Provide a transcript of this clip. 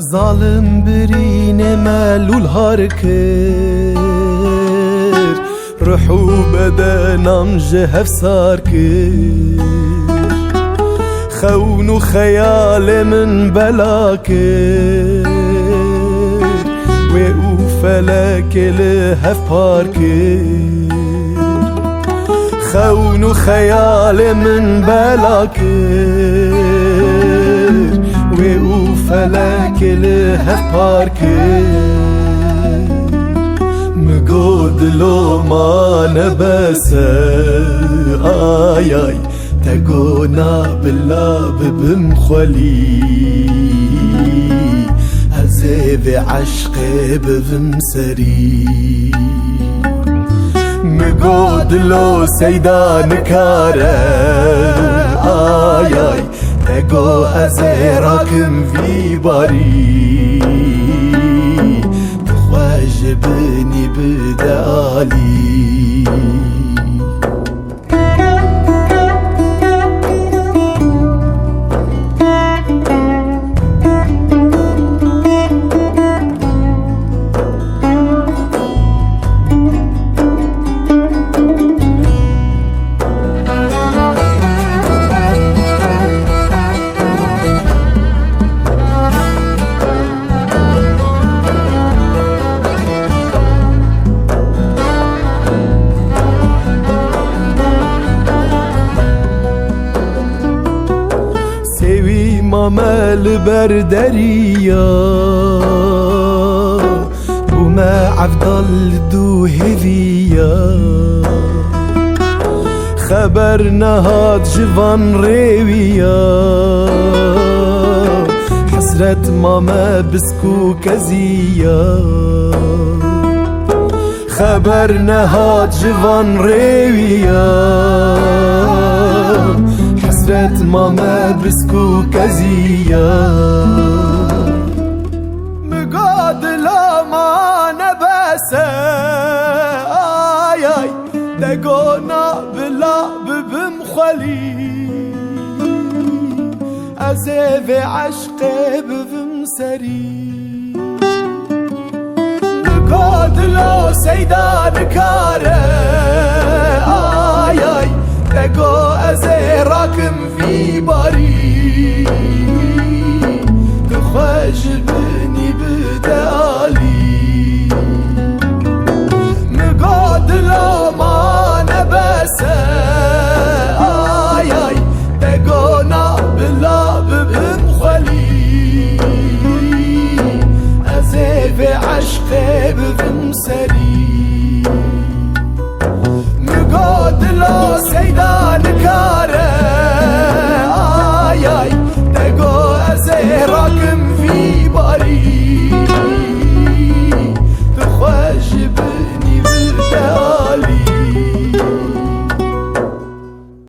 ظالم برينه ملول هاركر روحو بدنم جهف صار كر خون و خيال من بلاكر و او فلك لهف باركر خون و خيال من بلاكر و او فلك لهف باركر مقود لو ما نبسه آي آي تقونا باللاب بمخولي هزيب عشقي بفمسري مقود لو سيدان كاره آي آي تقو أزيراكم في باري تخواجبني بدالي مامل بردريا وما عفضل دو هفيا خبر نهاد جوان ريويا حسرت ماما بسكو كزيا خبر نهاد جوان ريويا حسرت ماما بسكو كزيا مقاد لا ما نبسه آي آي دقونا بلا ببمخلي أزيف عشقي بفمسري مقاد لا سيدان كاره آي آي تقو أزيراكم في باري